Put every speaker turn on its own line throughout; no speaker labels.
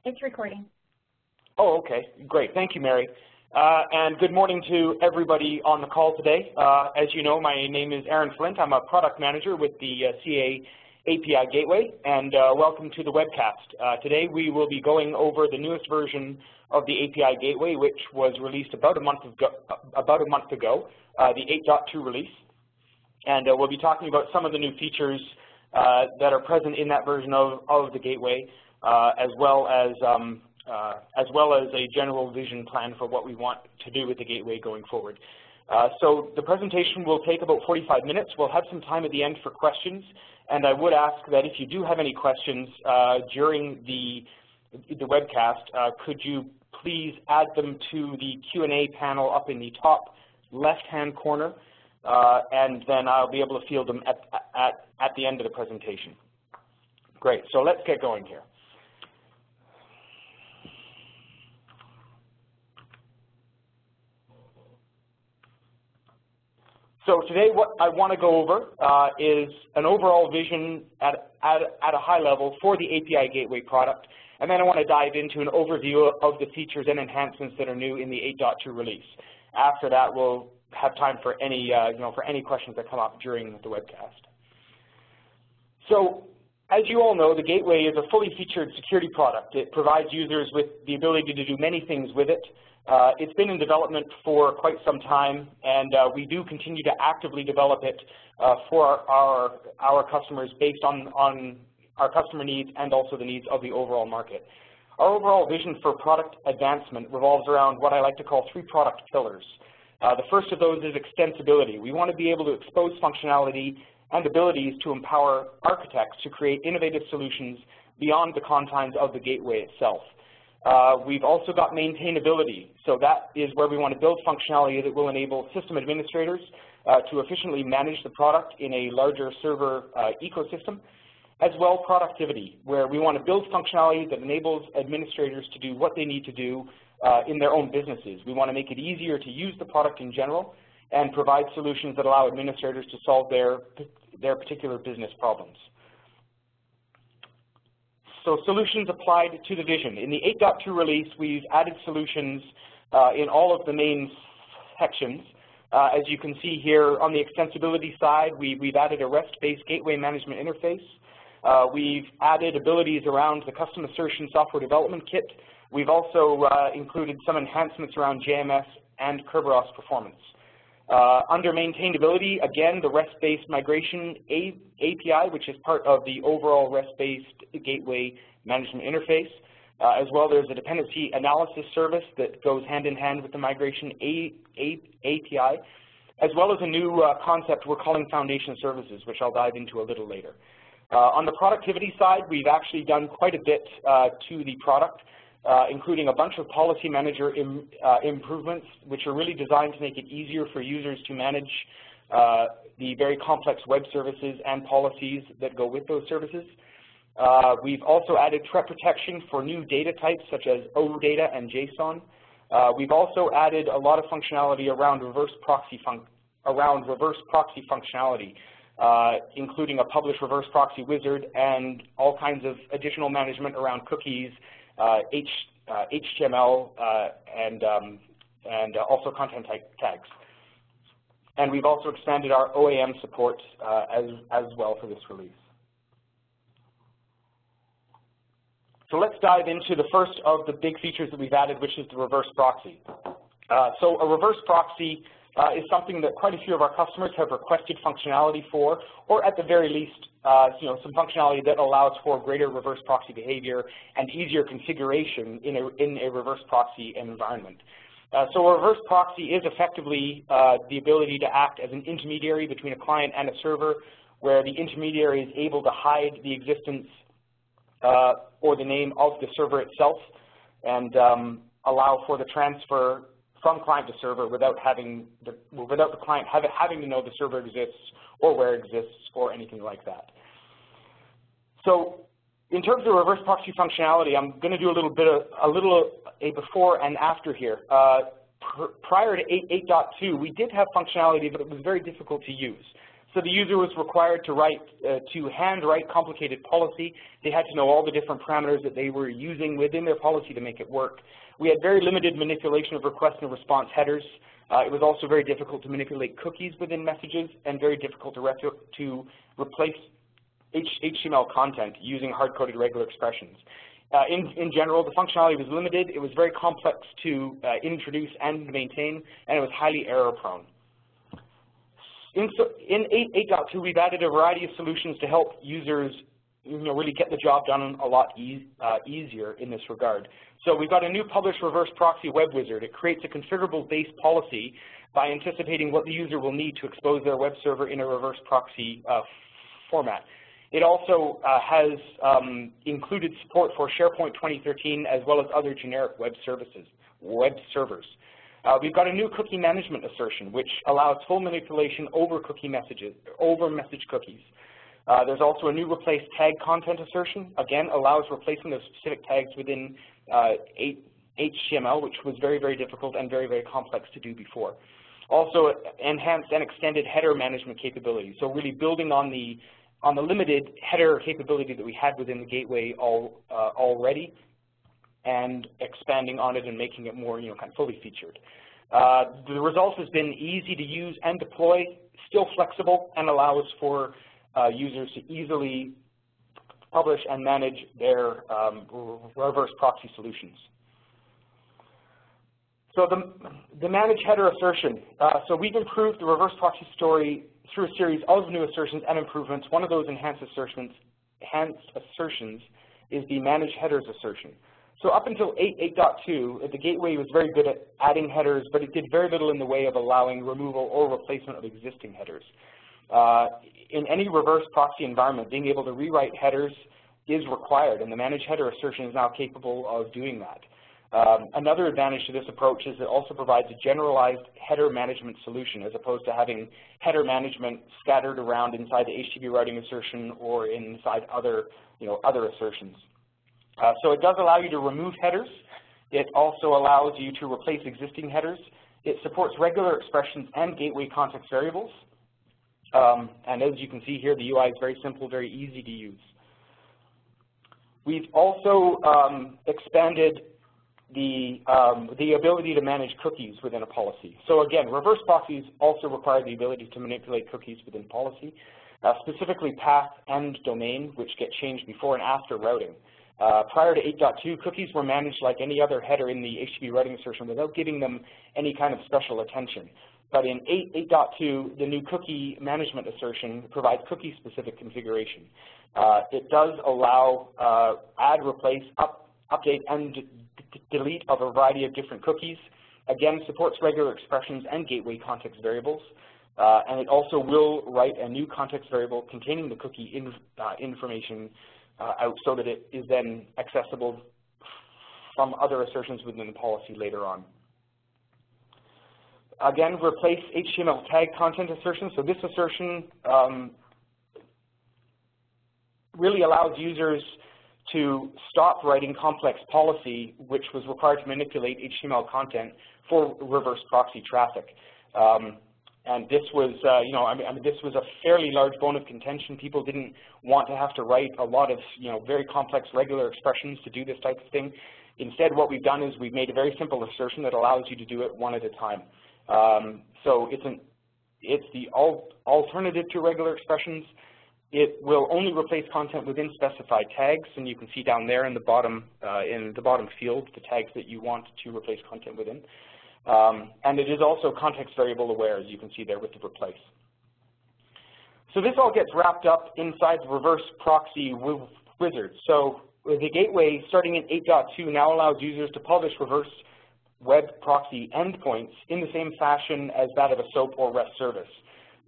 It's recording.
Oh, okay. Great. Thank you, Mary. And good morning to everybody on the call today. As you know, my name is Flint. I'm a product manager with the CA API Gateway, and welcome to the webcast. Today we will be going over the newest version of the API Gateway, which was released about a month ago, the 8.2 release. And we'll be talking about some of the new features that are present in that version of the Gateway, as well as a general vision plan for what we want to do with the Gateway going forward. So the presentation will take about 45 minutes. We'll have some time at the end for questions, and I would ask that if you do have any questions during the webcast, could you please add them to the Q&A panel up in the top left-hand corner, and then I'll be able to field them at the end of the presentation. Great, so let's get going here. So today what I want to go over is an overall vision at a high level for the API Gateway product, and then I want to dive into an overview of the features and enhancements that are new in the 8.2 release. After that, we'll have time for any questions that come up during the webcast. So as you all know, the Gateway is a fully featured security product. It provides users with the ability to do many things with it. It's been in development for quite some time, and we do continue to actively develop it for our customers based on our customer needs and also the needs of the overall market. Our overall vision for product advancement revolves around what I like to call 3 product pillars. The first of those is extensibility. We want to be able to expose functionality and abilities to empower architects to create innovative solutions beyond the confines of the Gateway itself. We've also got maintainability, so that is where we want to build functionality that will enable system administrators to efficiently manage the product in a larger server ecosystem, as well productivity, where we want to build functionality that enables administrators to do what they need to do in their own businesses. We want to make it easier to use the product in general and provide solutions that allow administrators to solve their particular business problems. So solutions applied to the vision. In the 8.2 release, we've added solutions in all of the main sections. As you can see here on the extensibility side, we've added a REST-based gateway management interface. We've added abilities around the custom assertion software development kit. We've also included some enhancements around JMS and Kerberos performance. Under maintainability, again, the REST-based migration API, which is part of the overall REST-based gateway management interface. As well, there's a dependency analysis service that goes hand in hand with the migration API, as well as a new concept we're calling foundation services, which I'll dive into a little later. On the productivity side, we've actually done quite a bit to the product, including a bunch of policy manager improvements, which are really designed to make it easier for users to manage the very complex web services and policies that go with those services. We've also added threat protection for new data types such as OData and JSON. We've also added a lot of functionality around reverse proxy functionality, including a publish reverse proxy wizard and all kinds of additional management around cookies, HTML, and also content tags. And we've also expanded our OAM support as well for this release. So let's dive into the first of the big features that we've added, which is the reverse proxy. So a reverse proxy is something that quite a few of our customers have requested functionality for, or at the very least, some functionality that allows for greater reverse proxy behavior and easier configuration in a reverse proxy environment. So a reverse proxy is effectively the ability to act as an intermediary between a client and a server, where the intermediary is able to hide the existence or the name of the server itself and allow for the transfer from client to server without the client having to know the server exists or where it exists or anything like that. So in terms of reverse proxy functionality, I'm going to do a little before and after here. Prior to 8.2, we did have functionality, but it was very difficult to use. So the user was required to hand-write complicated policy. They had to know all the different parameters that they were using within their policy to make it work. We had very limited manipulation of request and response headers. It was also very difficult to manipulate cookies within messages and very difficult to replace HTML content using hard-coded regular expressions. In general, the functionality was limited. It was very complex to introduce and maintain, and it was highly error-prone. In 8.2, we've added a variety of solutions to help users really get the job done a lot easier in this regard. So we've got a new publish reverse proxy web wizard. It creates a configurable base policy by anticipating what the user will need to expose their web server in a reverse proxy format. It also has included support for SharePoint 2013 as well as other generic web servers. We've got a new cookie management assertion, which allows full manipulation over message cookies. There's also a new replace tag content assertion. Again, allows replacement of specific tags within HTML, which was very, very difficult and very, very complex to do before. Also, enhanced and extended header management capabilities. So really building on the limited header capability that we had within the gateway already, and expanding on it and making it more, kind of fully featured. The result has been easy to use and deploy, still flexible, and allows for users to easily publish and manage their reverse proxy solutions. So the manage header assertion. So we've improved the reverse proxy story through a series of new assertions and improvements. One of those enhanced assertions is the manage headers assertion. So up until 8.2, the gateway was very good at adding headers, but it did very little in the way of allowing removal or replacement of existing headers. In any reverse proxy environment, being able to rewrite headers is required, and the manage header assertion is now capable of doing that. Another advantage to this approach is it also provides a generalized header management solution as opposed to having header management scattered around inside the HTTP routing assertion or inside other assertions. So it does allow you to remove headers. It also allows you to replace existing headers. It supports regular expressions and gateway context variables. And as you can see here, the UI is very simple, very easy to use. We've also expanded the ability to manage cookies within a policy. So again, reverse proxies also require the ability to manipulate cookies within policy, specifically path and domain, which get changed before and after routing. Prior to 8.2, cookies were managed like any other header in the HTTP routing assertion without giving them any kind of special attention. But in 8.2, the new cookie management assertion provides cookie-specific configuration. It does allow add, replace, update, and delete of a variety of different cookies. Again, supports regular expressions and gateway context variables. And it also will write a new context variable containing the cookie information out so that it is then accessible from other assertions within the policy later on. Again, replace HTML tag content assertion. So this assertion really allows users to stop writing complex policy, which was required to manipulate HTML content for reverse proxy traffic. And this was, this was a fairly large bone of contention. People didn't want to have to write a lot of, very complex regular expressions to do this type of thing. Instead, what we've done is we've made a very simple assertion that allows you to do it one at a time. So it's the alternative to regular expressions. It will only replace content within specified tags, and you can see down there in the bottom field the tags that you want to replace content within. And it is also context variable aware, as you can see there with the replace. So this all gets wrapped up inside the reverse proxy wizard. So the gateway, starting in 8.2, now allows users to publish reverse web proxy endpoints in the same fashion as that of a SOAP or REST service.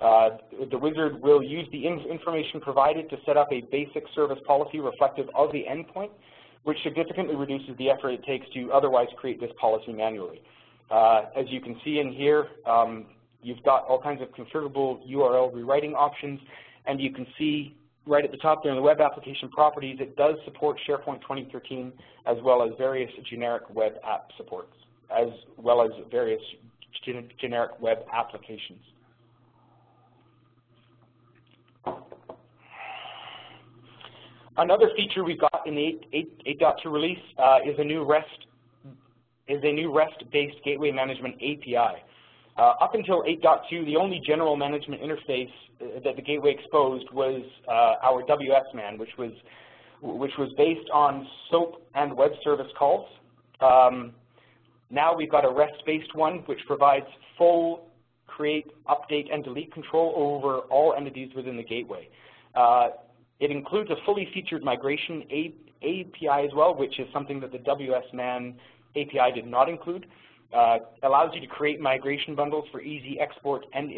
The wizard will use the information provided to set up a basic service policy reflective of the endpoint, which significantly reduces the effort it takes to otherwise create this policy manually. As you can see in here, you've got all kinds of configurable URL rewriting options, and you can see right at the top there in the web application properties, it does support SharePoint 2013 as well as various generic web app supports, as well as various generic web applications. Another feature we've got in the 8.2 release is a new REST-based gateway management API. Up until 8.2, the only general management interface that the gateway exposed was our WSMan, which was based on SOAP and web service calls. Now we've got a REST-based one, which provides full create, update, and delete control over all entities within the gateway. It includes a fully featured migration API as well, which is something that the WSMan API did not include. Allows you to create migration bundles for easy export and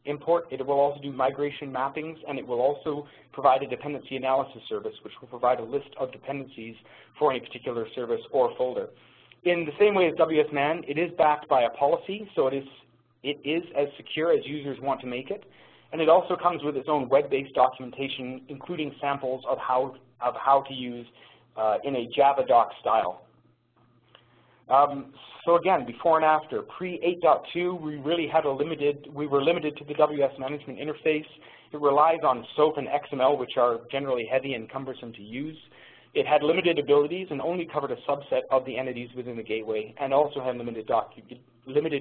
import. It will also do migration mappings, and it will also provide a dependency analysis service, which will provide a list of dependencies for any particular service or folder. In the same way as WSMan, it is backed by a policy, so it is as secure as users want to make it. And it also comes with its own web-based documentation, including samples of how to use in a Java doc style. So again, before and after, pre-8.2, we were limited to the WS management interface. It relies on SOAP and XML, which are generally heavy and cumbersome to use. It had limited abilities and only covered a subset of the entities within the gateway, and also had limited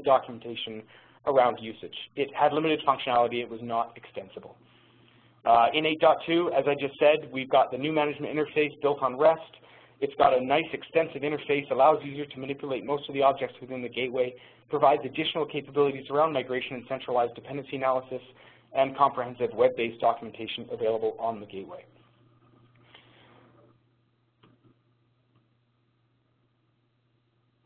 documentation around usage. It had limited functionality. It was not extensible. In 8.2, as I just said, we've got the new management interface built on REST. It's got a nice extensive interface, allows users to manipulate most of the objects within the gateway, provides additional capabilities around migration and centralized dependency analysis, and comprehensive web-based documentation available on the gateway.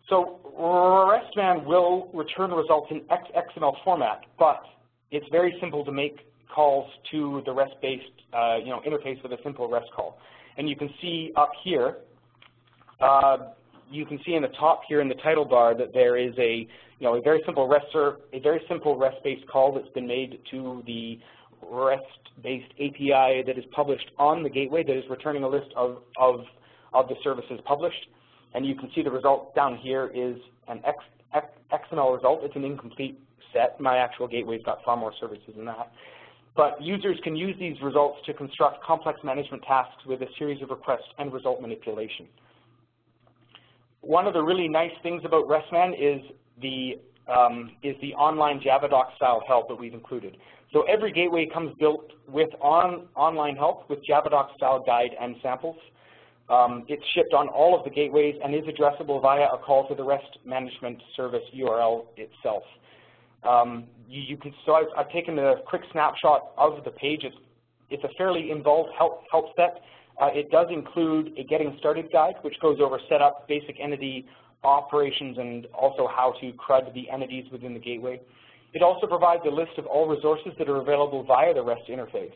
So RESTman will return results in XML format, but it's very simple to make calls to the REST-based interface with a simple REST call. And you can see up here, you can see in the top here in the title bar that there is a very simple REST-based call that's been made to the REST-based API that is published on the gateway that is returning a list of the services published. And you can see the result down here is an XML result. It's an incomplete set. My actual gateway's got far more services than that. But users can use these results to construct complex management tasks with a series of request and result manipulation. One of the really nice things about RESTman is the online Javadoc style help that we've included. So every gateway comes built with online help with Javadoc style guide and samples. It's shipped on all of the gateways and is addressable via a call to the REST management service URL itself. So I've taken a quick snapshot of the page. It's a fairly involved help set. It does include a getting started guide, which goes over setup, basic entity operations, and also how to CRUD the entities within the gateway. It also provides a list of all resources that are available via the REST interface.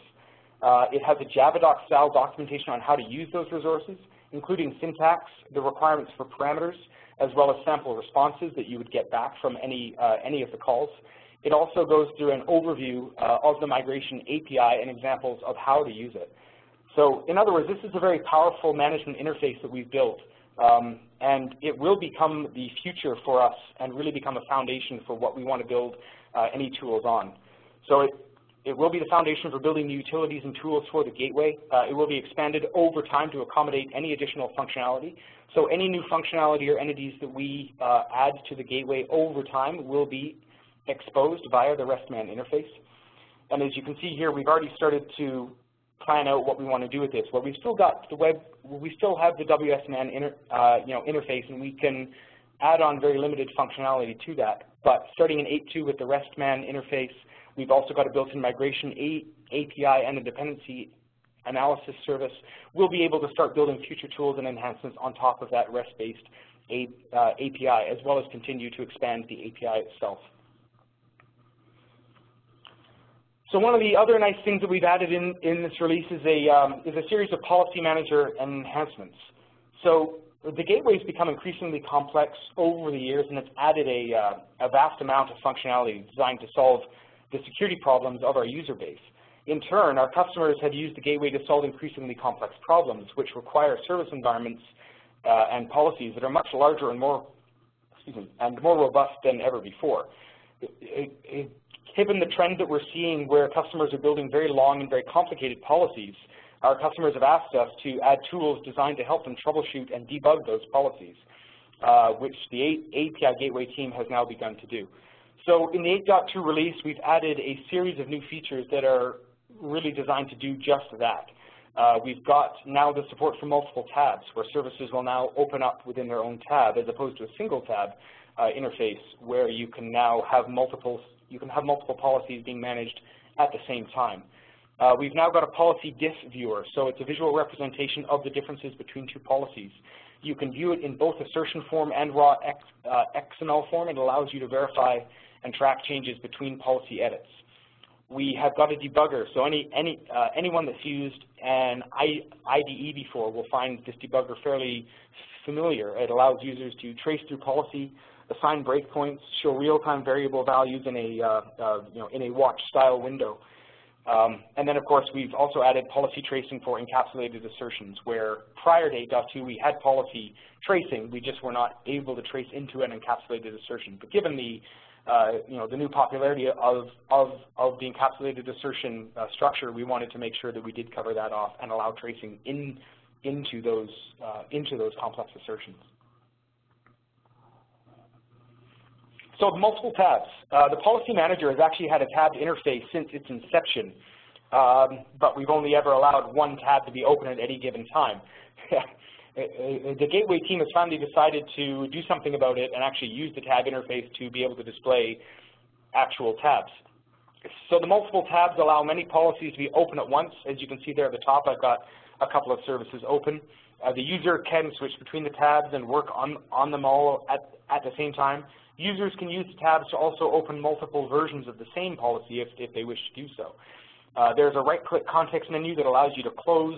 It has a Javadoc style documentation on how to use those resources, including syntax, the requirements for parameters, as well as sample responses that you would get back from any of the calls. It also goes through an overview of the migration API and examples of how to use it. So in other words, this is a very powerful management interface that we've built, and it will become the future for us and really become a foundation for what we want to build any tools on. So it will be the foundation for building new utilities and tools for the gateway. It will be expanded over time to accommodate any additional functionality. So any new functionality or entities that we add to the gateway over time will be exposed via the RESTman interface. And as you can see here, we've already started to plan out what we want to do with this. Well, we've still got the we still have the WSMan interface, and we can add on very limited functionality to that. But starting in 8.2 with the RESTman interface, we've also got a built-in migration API and a dependency analysis service. We'll be able to start building future tools and enhancements on top of that REST-based API, as well as continue to expand the API itself. So one of the other nice things that we've added in this release is a series of policy manager enhancements. So the gateway's become increasingly complex over the years, and it's added a vast amount of functionality designed to solve the security problems of our user base. In turn, our customers have used the gateway to solve increasingly complex problems, which require service environments and policies that are much larger and more robust than ever before. Given the trend that we're seeing where customers are building very long and very complicated policies, our customers have asked us to add tools designed to help them troubleshoot and debug those policies, which the API Gateway team has now begun to do. So in the 8.2 release, we've added a series of new features that are really designed to do just that. We've got now the support for multiple tabs, where services will now open up within their own tab as opposed to a single tab interface, where you can now have multiple policies being managed at the same time. We've now got a policy diff viewer, so it's a visual representation of the differences between two policies. You can view it in both assertion form and raw XML form. It allows you to verify and track changes between policy edits. We have got a debugger, so anyone that's used an IDE before will find this debugger fairly familiar. It allows users to trace through policy, assign breakpoints, show real-time variable values in a watch-style window. And then, of course, we've also added policy tracing for encapsulated assertions, where prior to 8.2 we had policy tracing, we just were not able to trace into an encapsulated assertion. But given the the new popularity of the encapsulated assertion structure, we wanted to make sure that we did cover that off and allow tracing into those complex assertions. So the multiple tabs. The policy manager has actually had a tabbed interface since its inception, but we've only ever allowed one tab to be open at any given time. The Gateway team has finally decided to do something about it and actually use the tab interface to be able to display actual tabs. So the multiple tabs allow many policies to be open at once. As you can see there at the top, I've got a couple of services open. The user can switch between the tabs and work on them all at the same time. Users can use the tabs to also open multiple versions of the same policy if they wish to do so. There's a right-click context menu that allows you to close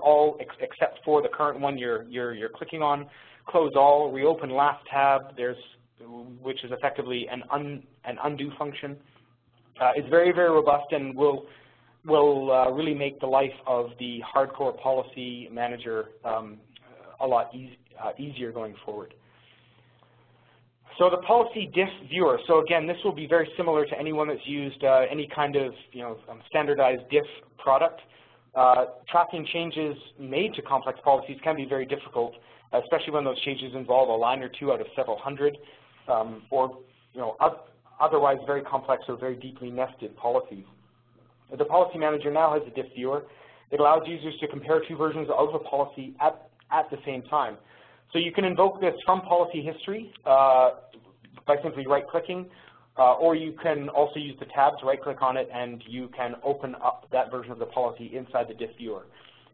all except for the current one you're clicking on, close all, reopen last tab, which is effectively an undo function. It's very, very robust and will really make the life of the hardcore policy manager a lot easier going forward. So the policy diff viewer. So again, this will be very similar to anyone that's used any kind of standardized diff product. Tracking changes made to complex policies can be very difficult, especially when those changes involve a line or two out of several hundred, or otherwise very complex or very deeply nested policies. The policy manager now has a diff viewer. It allows users to compare two versions of a policy at the same time. So you can invoke this from policy history by simply right-clicking, or you can also use the tabs, right-click on it, and you can open up that version of the policy inside the diff viewer.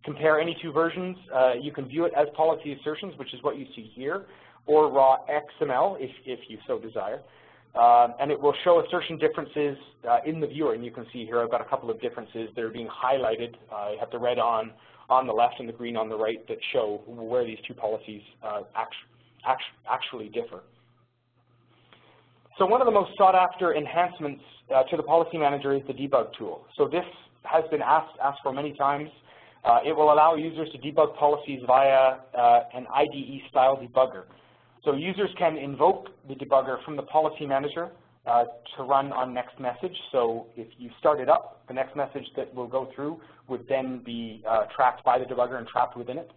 Compare any two versions. You can view it as policy assertions, which is what you see here, or raw XML if you so desire. And it will show assertion differences in the viewer. And you can see here I've got a couple of differences that are being highlighted. I have the red on the left and the green on the right that show where these two policies actually differ. So one of the most sought after enhancements to the policy manager is the debug tool. So this has been asked for many times. It will allow users to debug policies via an IDE style debugger. So users can invoke the debugger from the policy manager to run on next message. So if you start it up, the next message that will go through would then be tracked by the debugger and trapped within it.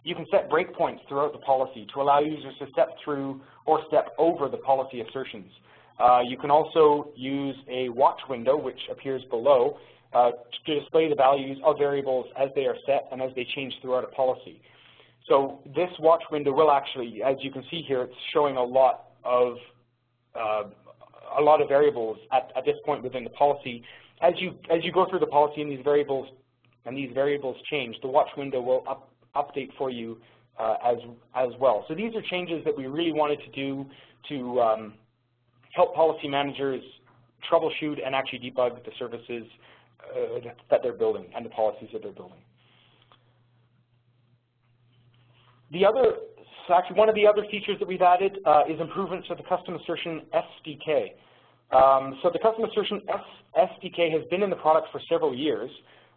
You can set breakpoints throughout the policy to allow users to step through or step over the policy assertions. You can also use a watch window, which appears below, to display the values of variables as they are set and as they change throughout a policy. So this watch window will actually, as you can see here, it's showing a lot of variables at this point within the policy. As you go through the policy and these variables change, the watch window will update for you as well. So these are changes that we really wanted to do to help policy managers troubleshoot and actually debug the services that they're building and the policies that they're building. One of the other features that we've added is improvements to the custom assertion SDK. So the custom assertion SDK has been in the product for several years.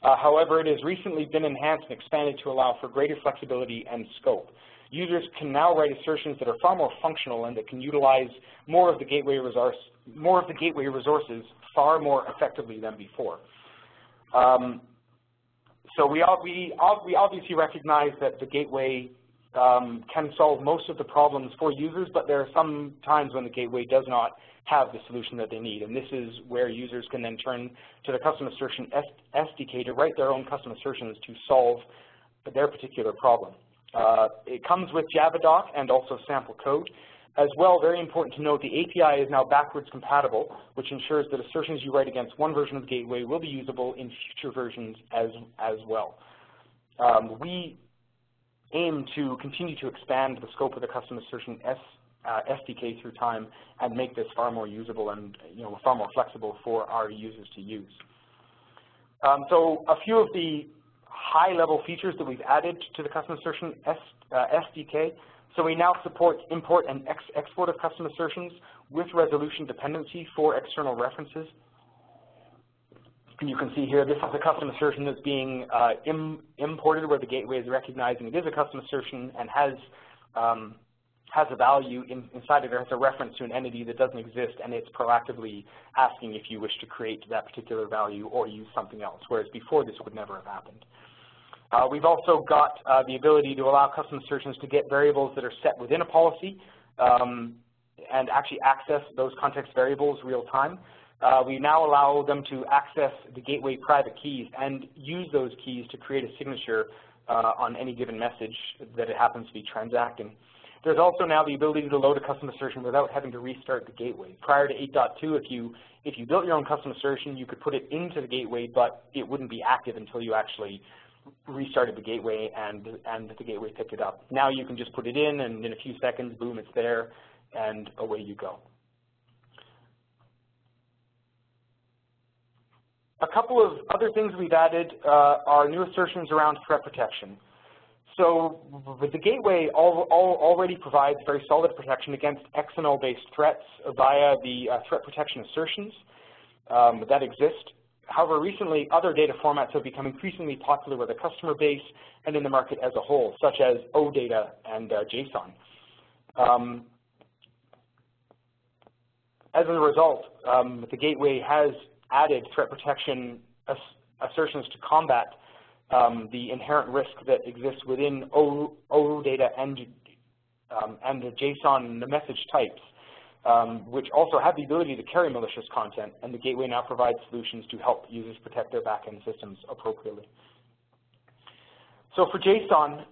However, it has recently been enhanced and expanded to allow for greater flexibility and scope. Users can now write assertions that are far more functional and that can utilize more of the gateway resources far more effectively than before. So we obviously recognize that the gateway can solve most of the problems for users, but there are some times when the gateway does not have the solution that they need, and this is where users can then turn to the custom assertion SDK to write their own custom assertions to solve their particular problem. It comes with Javadoc and also sample code. As well, very important to note, the API is now backwards compatible, which ensures that assertions you write against one version of the gateway will be usable in future versions as well. We aim to continue to expand the scope of the custom assertion SDK through time and make this far more usable and far more flexible for our users to use. So a few of the high-level features that we've added to the custom assertion SDK. So we now support import and export of custom assertions with resolution dependency for external references. And you can see here, this is a custom assertion that's being imported where the gateway is recognizing it is a custom assertion and has a value inside of it, has a reference to an entity that doesn't exist, and it's proactively asking if you wish to create that particular value or use something else, whereas before this would never have happened. We've also got the ability to allow custom assertions to get variables that are set within a policy and actually access those context variables real time. We now allow them to access the gateway private keys and use those keys to create a signature on any given message that it happens to be transacting. There's also now the ability to load a custom assertion without having to restart the gateway. Prior to 8.2, if you built your own custom assertion, you could put it into the gateway, but it wouldn't be active until you actually restarted the gateway and the gateway picked it up. Now you can just put it in, and in a few seconds, boom, it's there, and away you go. A couple of other things we've added are new assertions around threat protection. So the gateway already provides very solid protection against XML-based threats via the threat protection assertions that exist. However, recently, other data formats have become increasingly popular with the customer base and in the market as a whole, such as OData and JSON. As a result, the gateway has added threat protection assertions to combat the inherent risk that exists within OData and the JSON message types, which also have the ability to carry malicious content, and the gateway now provides solutions to help users protect their backend systems appropriately. So for JSON,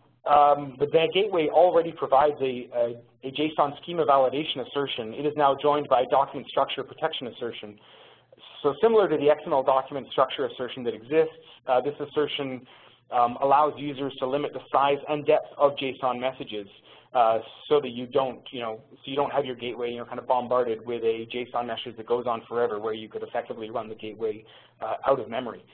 the gateway already provides a JSON schema validation assertion. It is now joined by a document structure protection assertion. So similar to the XML document structure assertion that exists, this assertion allows users to limit the size and depth of JSON messages so that you don't have your gateway kind of bombarded with a JSON message that goes on forever, where you could effectively run the gateway out of memory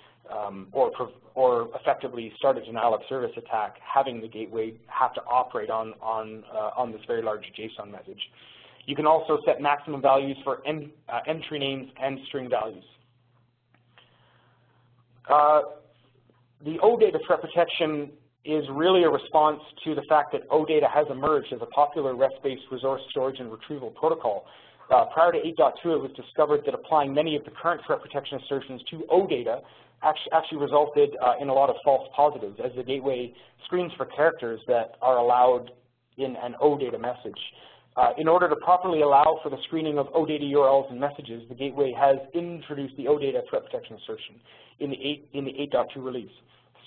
or effectively start a denial of service attack, having the gateway have to operate on this very large JSON message. You can also set maximum values for entry names and string values. The OData threat protection is really a response to the fact that OData has emerged as a popular REST-based resource storage and retrieval protocol. Prior to 8.2, it was discovered that applying many of the current threat protection assertions to OData actually resulted in a lot of false positives, as the gateway screens for characters that are allowed in an OData message. In order to properly allow for the screening of OData URLs and messages, the gateway has introduced the OData threat protection assertion in the 8.2 release.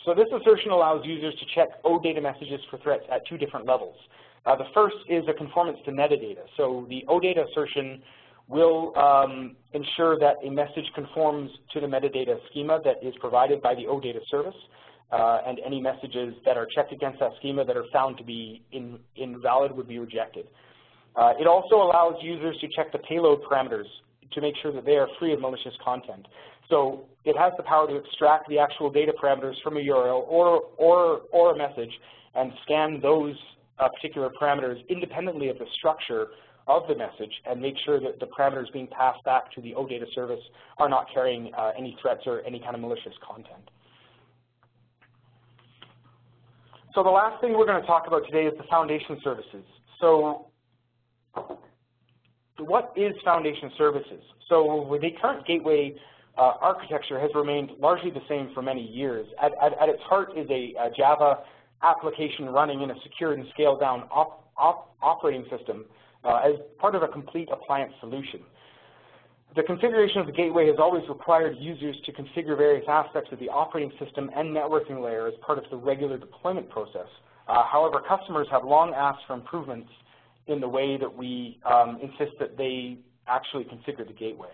So this assertion allows users to check OData messages for threats at two different levels. The first is a conformance to metadata. So the OData assertion will ensure that a message conforms to the metadata schema that is provided by the OData service, and any messages that are checked against that schema that are found to be invalid would be rejected. It also allows users to check the payload parameters to make sure that they are free of malicious content. So it has the power to extract the actual data parameters from a URL or a message and scan those particular parameters independently of the structure of the message and make sure that the parameters being passed back to the OData service are not carrying any threats or any kind of malicious content. So the last thing we're going to talk about today is the foundation services. So what is foundation services? So the current gateway architecture has remained largely the same for many years. At its heart is a Java application running in a secured and scaled-down operating system as part of a complete appliance solution. The configuration of the gateway has always required users to configure various aspects of the operating system and networking layer as part of the regular deployment process. However, customers have long asked for improvements in the way that we insist that they actually configure the gateway.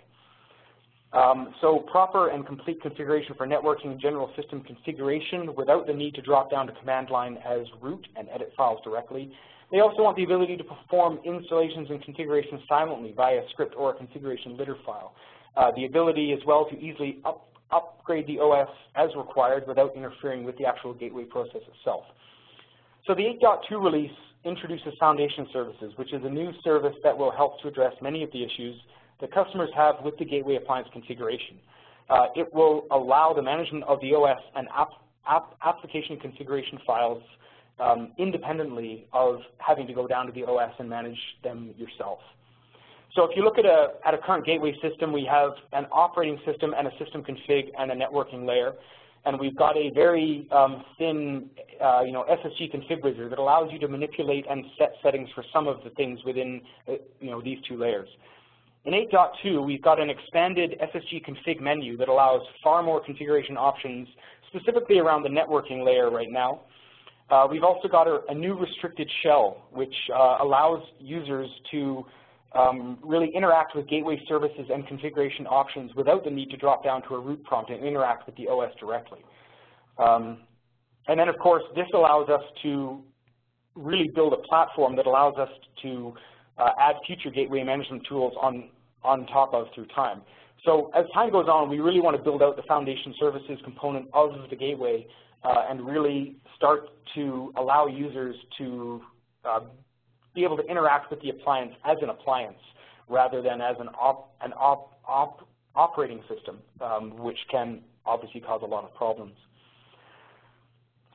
So proper and complete configuration for networking and general system configuration without the need to drop down to command line as root and edit files directly. They also want the ability to perform installations and configurations silently via a script or a configuration litter file. The ability as well to easily upgrade the OS as required without interfering with the actual gateway process itself. So the 8.2 release introduces Foundation Services, which is a new service that will help to address many of the issues that customers have with the gateway appliance configuration. It will allow the management of the OS and application configuration files independently of having to go down to the OS and manage them yourself. So if you look at a current gateway system, we have an operating system and a system config and a networking layer. And we've got a very thin SSG config wizard that allows you to manipulate and set settings for some of the things within these two layers. In 8.2, we've got an expanded SSG config menu that allows far more configuration options, specifically around the networking layer right now. We've also got a new restricted shell, which allows users to really interact with gateway services and configuration options without the need to drop down to a root prompt and interact with the OS directly. And then, of course, this allows us to really build a platform that allows us to add future gateway management tools on top of through time. So as time goes on, we really want to build out the Foundation Services component of the gateway and really start to allow users to be able to interact with the appliance as an appliance rather than as an operating system, which can obviously cause a lot of problems.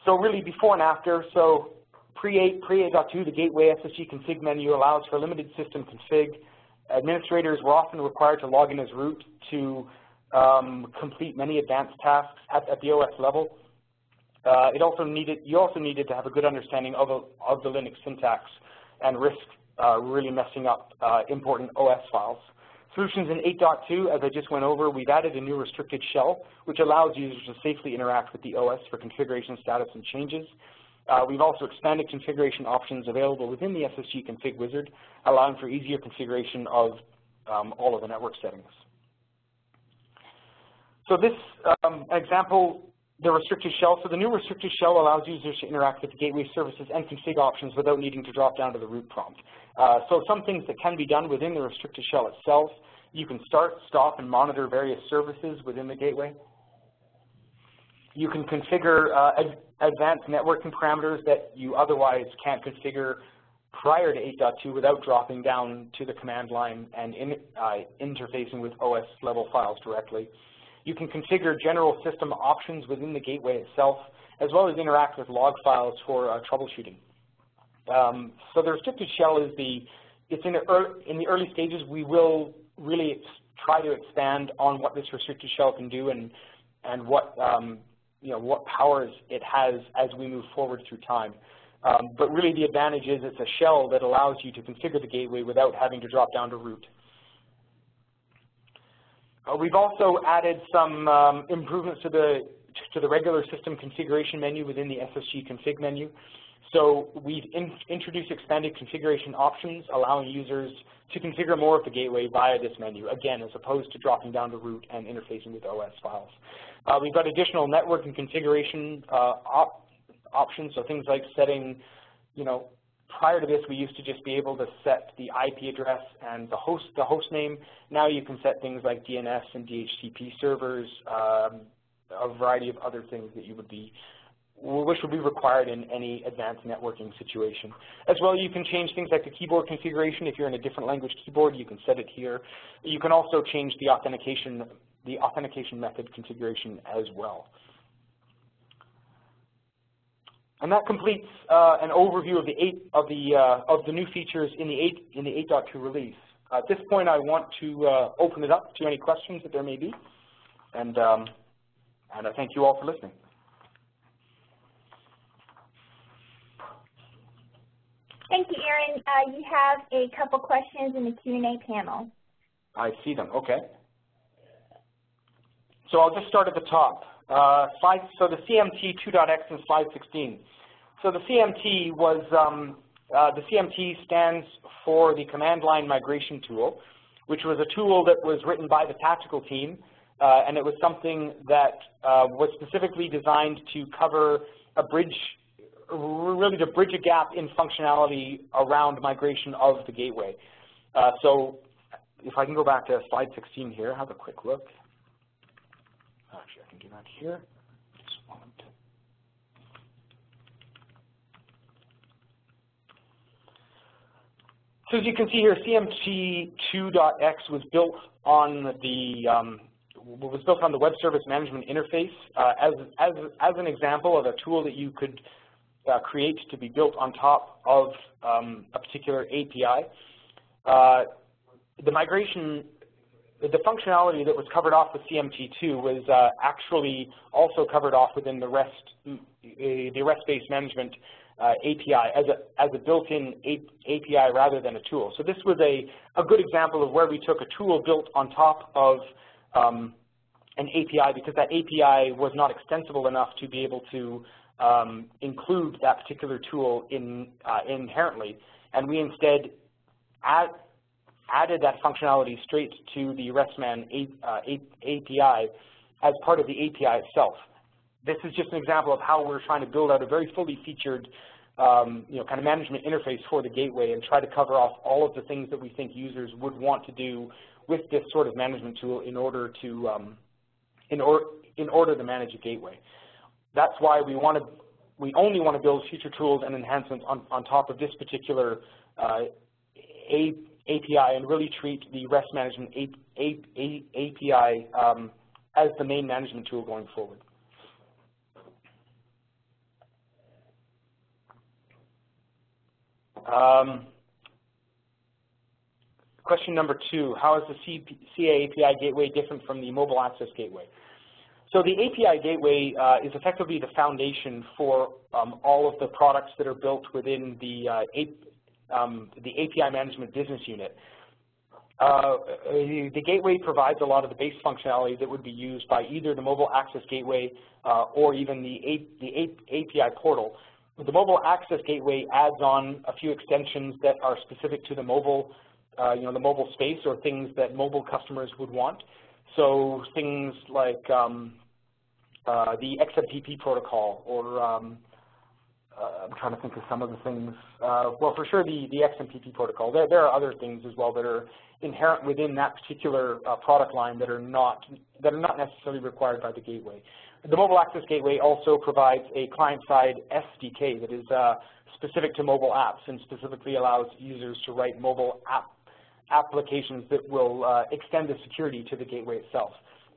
So really before and after, so pre-8.2, the gateway SSG config menu allows for limited system config. Administrators were often required to log in as root to complete many advanced tasks at the OS level. You also needed to have a good understanding of the Linux syntax and risk really messing up important OS files. Solutions in 8.2, as I just went over, we've added a new restricted shell, which allows users to safely interact with the OS for configuration status and changes. We've also expanded configuration options available within the SSG config wizard, allowing for easier configuration of all of the network settings. So this example, the restricted shell. So the new restricted shell allows users to interact with the gateway services and config options without needing to drop down to the root prompt. So some things that can be done within the restricted shell itself. You can start, stop, and monitor various services within the gateway. You can configure advanced networking parameters that you otherwise can't configure prior to 8.2 without dropping down to the command line and interfacing with OS level files directly. You can configure general system options within the gateway itself, as well as interact with log files for troubleshooting. So the restricted shell is in the early stages. We will really try to expand on what this restricted shell can do and what what powers it has as we move forward through time. But really the advantage is it's a shell that allows you to configure the gateway without having to drop down to root. We've also added some improvements to the regular system configuration menu within the SSG config menu. So we've introduced expanded configuration options, allowing users to configure more of the gateway via this menu, again, as opposed to dropping down to root and interfacing with OS files. We've got additional network and configuration options, so things like setting, prior to this, we used to just be able to set the IP address and the host name. Now you can set things like DNS and DHCP servers, a variety of other things that which would be required in any advanced networking situation. As well, you can change things like the keyboard configuration. If you're in a different language keyboard, you can set it here. You can also change the authentication method configuration as well. And that completes an overview of the new features in the 8.2 release. At this point, I want to open it up to any questions that there may be. And I thank you all for listening.
Thank you, Aaron. You have a couple questions in the Q&A panel.
I see them. Okay. So I'll just start at the top. So the CMT 2.x and slide 16. So the CMT was the CMT stands for the Command Line Migration Tool, which was a tool that was written by the tactical team, and it was something that was specifically designed to cover a bridge, really to bridge a gap in functionality around migration of the gateway. So if I can go back to slide 16 here, have a quick look. Actually, I can do that here. Just a moment. So as you can see here, CMT 2.x was built on the Web Service Management Interface as an example of a tool that you could create to be built on top of a particular API. The functionality that was covered off with CMT2 was actually also covered off within the REST-based management API as a built-in API rather than a tool. So this was a good example of where we took a tool built on top of an API because that API was not extensible enough to be able to include that particular tool inherently, and we instead added that functionality straight to the RESTman API as part of the API itself. This is just an example of how we're trying to build out a very fully featured kind of management interface for the gateway and try to cover off all of the things that we think users would want to do with this sort of management tool in order to manage a gateway. That's why we only want to build future tools and enhancements on top of this particular API and really treat the REST management API as the main management tool going forward. Question number 2, how is the CA API gateway different from the mobile access gateway? So the API gateway is effectively the foundation for all of the products that are built within the API management business unit. The gateway provides a lot of the base functionality that would be used by either the mobile access gateway or even the API portal. The mobile access gateway adds on a few extensions that are specific to the mobile, the mobile space or things that mobile customers would want. So things like the XMPP protocol, or I'm trying to think of some of the things. Well, for sure the XMPP protocol. There are other things as well that are inherent within that particular product line that are not necessarily required by the gateway. The mobile access gateway also provides a client-side SDK that is specific to mobile apps and specifically allows users to write mobile applications that will extend the security to the gateway itself.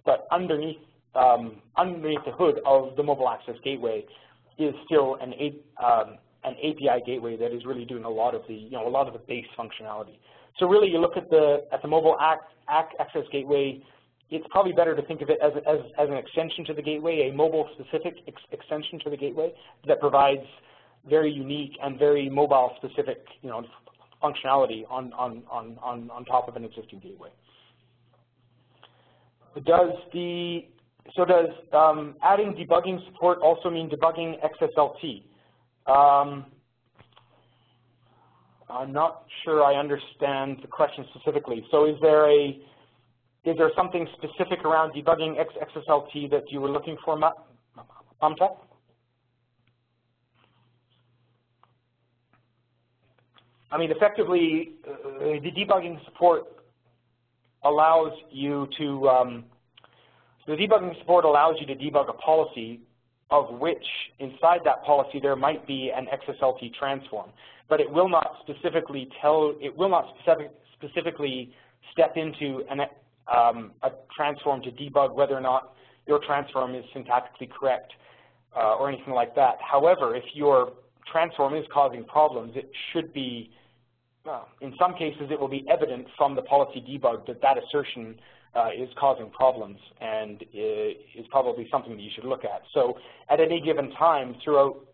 But underneath the hood of the mobile access gateway is still an API gateway that is really doing a lot of the base functionality. So really, you look at the mobile access gateway. It's probably better to think of it as an extension to the gateway, a mobile-specific extension to the gateway that provides very unique and very mobile-specific, functionality on top of an existing gateway. Does adding debugging support also mean debugging XSLT? I'm not sure I understand the question specifically. So is there something specific around debugging XSLT that you were looking for, Mamta? I mean, effectively, the debugging support allows you to debug a policy of which inside that policy there might be an XSLT transform, but it will not specifically step into a transform to debug whether or not your transform is syntactically correct or anything like that. However, if your transform is causing problems, it should be, in some cases, it will be evident from the policy debug that that assertion is causing problems and is probably something that you should look at. So at any given time throughout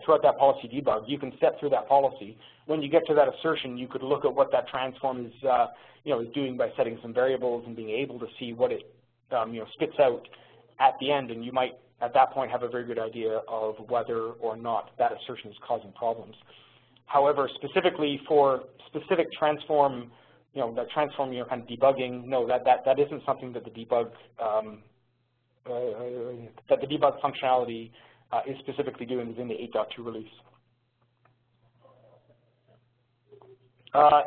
throughout that policy debug, you can step through that policy. When you get to that assertion, you could look at what that transform is is doing by setting some variables and being able to see what it spits out at the end, and you might at that point have a very good idea of whether or not that assertion is causing problems. However, specifically for specific transform, that transform kind of debugging, no, that isn't something that the debug functionality is specifically doing within the 8.2 release.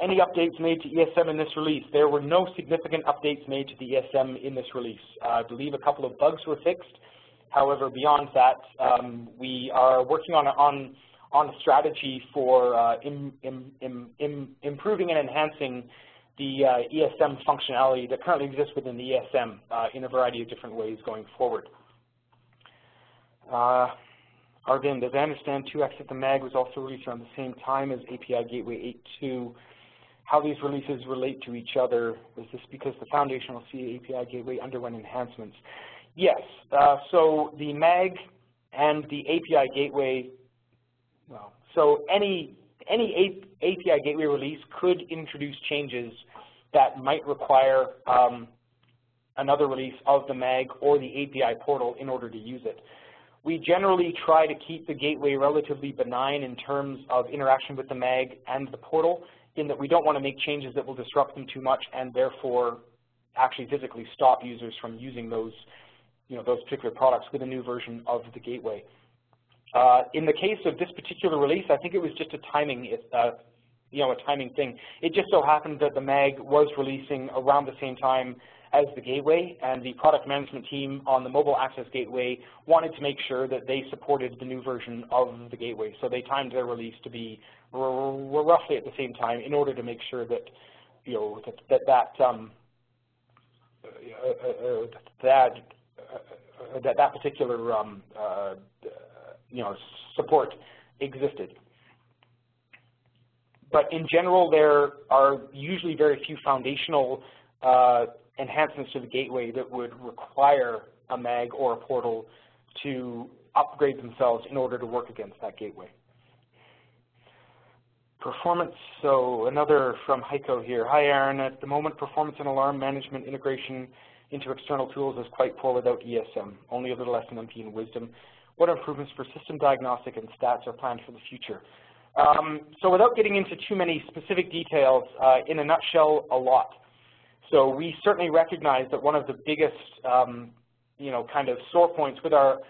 Any updates made to ESM in this release? There were no significant updates made to the ESM in this release. I believe a couple of bugs were fixed. However, beyond that, we are working on a strategy for improving and enhancing the ESM functionality that currently exists within the ESM in a variety of different ways going forward. Arvind, as I understand, 2x at the MAG was also released around the same time as API Gateway 8.2. How these releases relate to each other, is this because the foundational C API Gateway underwent enhancements? Yes, so the MAG and the API Gateway, well, so any API Gateway release could introduce changes that might require another release of the MAG or the API portal in order to use it. We generally try to keep the gateway relatively benign in terms of interaction with the MAG and the portal, in that we don't want to make changes that will disrupt them too much and therefore actually physically stop users from using those, those particular products with a new version of the gateway. In the case of this particular release, I think it was just a timing, a timing thing. It just so happened that the MAG was releasing around the same time as the gateway, and the product management team on the mobile access gateway wanted to make sure that they supported the new version of the gateway. So they timed their release to be roughly at the same time in order to make sure that that particular support existed. But in general, there are usually very few foundational enhancements to the gateway that would require a MAG or a portal to upgrade themselves in order to work against that gateway. Performance, so another from Heiko here. Hi Aaron, at the moment performance and alarm management integration into external tools is quite poor without ESM, only a little SNMP and Wisdom. What improvements for system diagnostic and stats are planned for the future? So without getting into too many specific details, in a nutshell, a lot. So we certainly recognize that one of the biggest, kind of sore points with our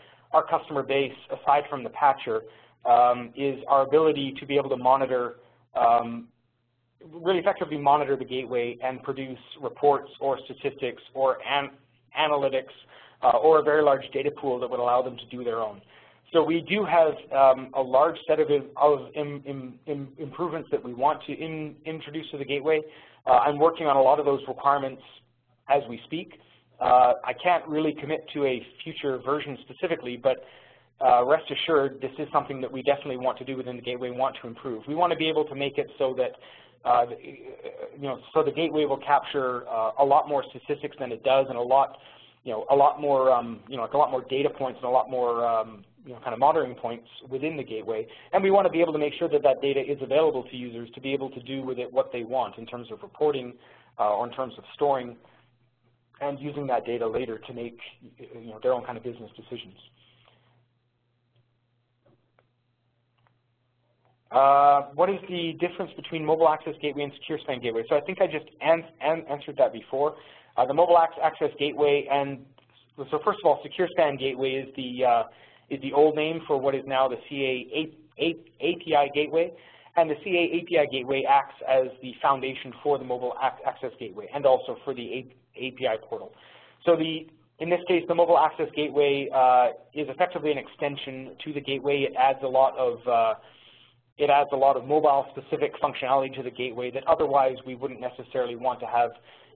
customer base, aside from the patcher, is our ability to be able to monitor, really effectively monitor the gateway and produce reports or statistics or analytics or a very large data pool that would allow them to do their own. So we do have a large set of improvements that we want to introduce to the gateway. I'm working on a lot of those requirements as we speak. I can't really commit to a future version specifically, but rest assured this is something that we definitely want to do within the gateway and want to improve. We want to be able to make it so that so the gateway will capture a lot more statistics than it does, and a lot more like a lot more data points and a lot more kind of monitoring points within the gateway. And we want to be able to make sure that that data is available to users to be able to do with it what they want in terms of reporting or in terms of storing and using that data later to make their own kind of business decisions. What is the difference between mobile access gateway and Securespan gateway? So I think I just answered that before. The mobile access gateway, and so first of all, Securespan gateway is the old name for what is now the CA API gateway, and the CA API gateway acts as the foundation for the mobile access gateway and also for the API portal. So in this case, the mobile access gateway is effectively an extension to the gateway. It adds a lot of mobile-specific functionality to the gateway that otherwise we wouldn't necessarily want to have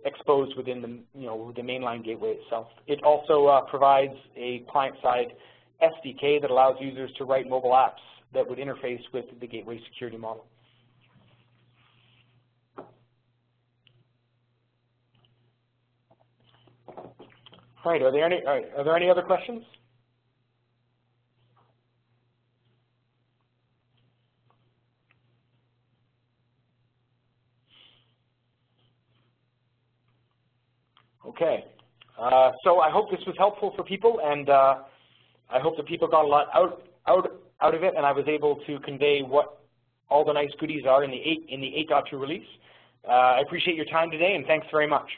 exposed within the the mainline gateway itself. It also provides a client-side SDK that allows users to write mobile apps that would interface with the gateway security model. All right, are there any other questions? Okay, so I hope this was helpful for people, and I hope that people got a lot out of it, and I was able to convey what all the nice goodies are in the 8.2 release. I appreciate your time today, and thanks very much.